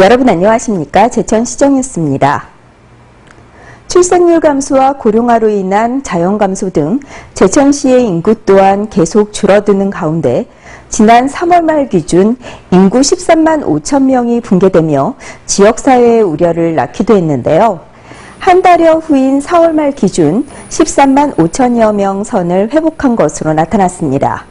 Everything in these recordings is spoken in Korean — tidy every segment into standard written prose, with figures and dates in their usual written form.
여러분 안녕하십니까? 제천시정뉴스입니다. 출산율 감소와 고령화로 인한 자연 감소 등 제천시의 인구 또한 계속 줄어드는 가운데 지난 3월 말 기준 인구 13만 5천 명이 붕괴되며 지역사회의 우려를 낳기도 했는데요. 한 달여 후인 4월 말 기준 13만 5천여 명 선을 회복한 것으로 나타났습니다.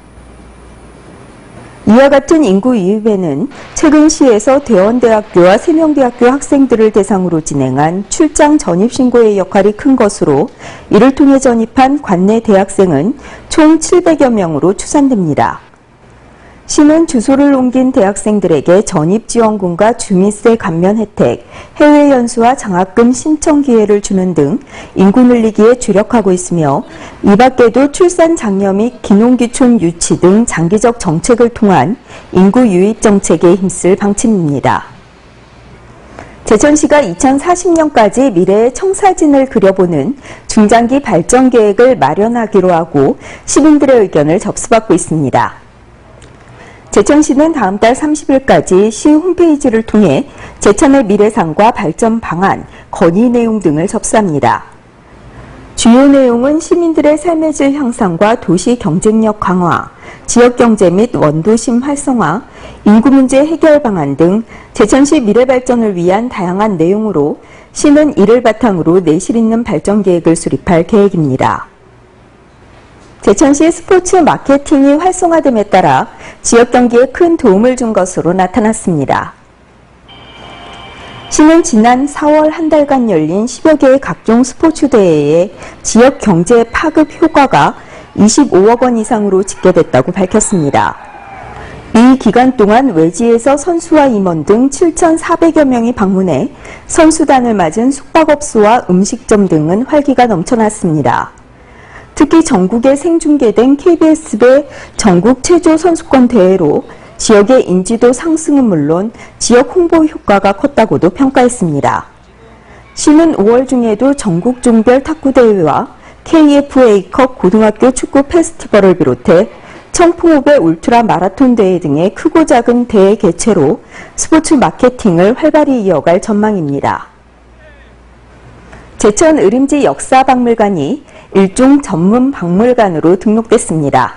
이와 같은 인구 유입에는 최근 시에서 대원대학교와 세명대학교 학생들을 대상으로 진행한 출장 전입신고의 역할이 큰 것으로 이를 통해 전입한 관내 대학생은 총 700여 명으로 추산됩니다. 시는 주소를 옮긴 대학생들에게 전입지원금과 주민세 감면 혜택, 해외 연수와 장학금 신청 기회를 주는 등 인구 늘리기에 주력하고 있으며 이 밖에도 출산 장려 및 기농기촌 유치 등 장기적 정책을 통한 인구 유입 정책에 힘쓸 방침입니다. 제천시가 2040년까지 미래의 청사진을 그려보는 중장기 발전 계획을 마련하기로 하고 시민들의 의견을 접수받고 있습니다. 제천시는 다음 달 30일까지 시 홈페이지를 통해 제천의 미래상과 발전 방안, 건의 내용 등을 접수합니다. 주요 내용은 시민들의 삶의 질 향상과 도시 경쟁력 강화, 지역경제 및 원도심 활성화, 인구 문제 해결 방안 등 제천시 미래 발전을 위한 다양한 내용으로 시는 이를 바탕으로 내실 있는 발전 계획을 수립할 계획입니다. 제천시 스포츠 마케팅이 활성화됨에 따라 지역 경기에 큰 도움을 준 것으로 나타났습니다. 시는 지난 4월 한 달간 열린 10여 개의 각종 스포츠 대회에 지역 경제 파급 효과가 25억 원 이상으로 집계됐다고 밝혔습니다. 이 기간 동안 외지에서 선수와 임원 등 7,400여 명이 방문해 선수단을 맞은 숙박업소와 음식점 등은 활기가 넘쳐났습니다. 특히 전국에 생중계된 KBS배 전국 체조 선수권 대회로 지역의 인지도 상승은 물론 지역 홍보 효과가 컸다고도 평가했습니다. 시는 5월 중에도 전국 종별 탁구대회와 KFA컵 고등학교 축구 페스티벌을 비롯해 청풍호배 울트라 마라톤 대회 등의 크고 작은 대회 개최로 스포츠 마케팅을 활발히 이어갈 전망입니다. 제천 의림지 역사박물관이 일종 전문 박물관으로 등록됐습니다.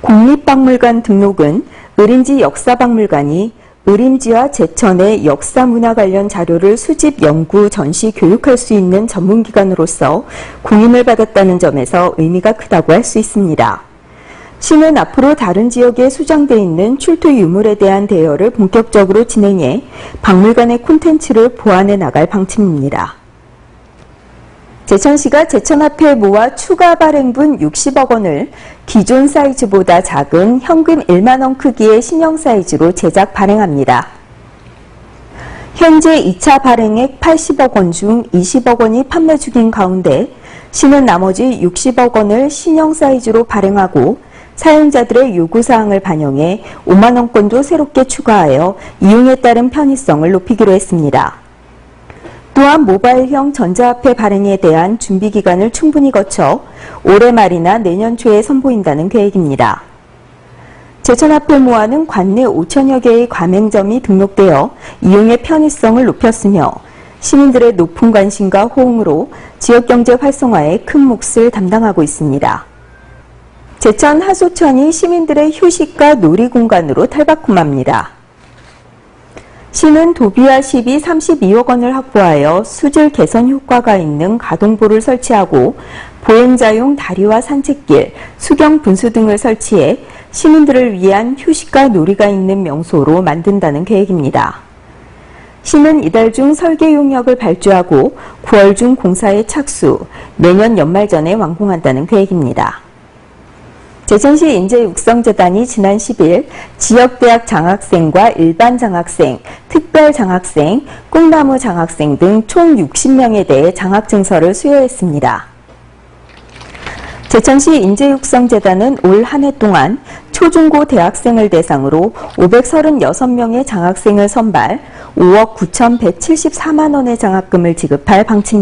국립박물관 등록은 의림지 역사박물관이 의림지와 제천의 역사 문화 관련 자료를 수집, 연구, 전시, 교육할 수 있는 전문기관으로서 공인을 받았다는 점에서 의미가 크다고 할 수 있습니다. 시는 앞으로 다른 지역에 수장되어 있는 출토 유물에 대한 대여를 본격적으로 진행해 박물관의 콘텐츠를 보완해 나갈 방침입니다. 제천시가 제천화폐 모아 추가 발행분 60억 원을 기존 사이즈보다 작은 현금 1만 원 크기의 신형 사이즈로 제작 발행합니다. 현재 2차 발행액 80억 원 중 20억 원이 판매 중인 가운데 시는 나머지 60억 원을 신형 사이즈로 발행하고 사용자들의 요구사항을 반영해 5만 원권도 새롭게 추가하여 이용에 따른 편의성을 높이기로 했습니다. 또한 모바일형 전자화폐 발행에 대한 준비 기간을 충분히 거쳐 올해 말이나 내년 초에 선보인다는 계획입니다. 제천화폐 모아는 관내 5천여 개의 가맹점이 등록되어 이용의 편의성을 높였으며 시민들의 높은 관심과 호응으로 지역경제 활성화에 큰 몫을 담당하고 있습니다. 제천 하소천이 시민들의 휴식과 놀이공간으로 탈바꿈합니다. 시는 도비와 시비 32억 원을 확보하여 수질 개선 효과가 있는 가동보를 설치하고 보행자용 다리와 산책길, 수경 분수 등을 설치해 시민들을 위한 휴식과 놀이가 있는 명소로 만든다는 계획입니다. 시는 이달 중 설계 용역을 발주하고 9월 중 공사에 착수, 내년 연말 전에 완공한다는 계획입니다. 제천시 인재육성재단이 지난 10일 지역대학 장학생과 일반 장학생, 특별 장학생, 꿈나무 장학생 등 총 60명에 대해 장학증서를 수여했습니다. 제천시 인재육성재단은 올 한 해 동안 초중고 대학생을 대상으로 536명의 장학생을 선발, 5억 9,174만 원의 장학금을 지급할 방침입니다.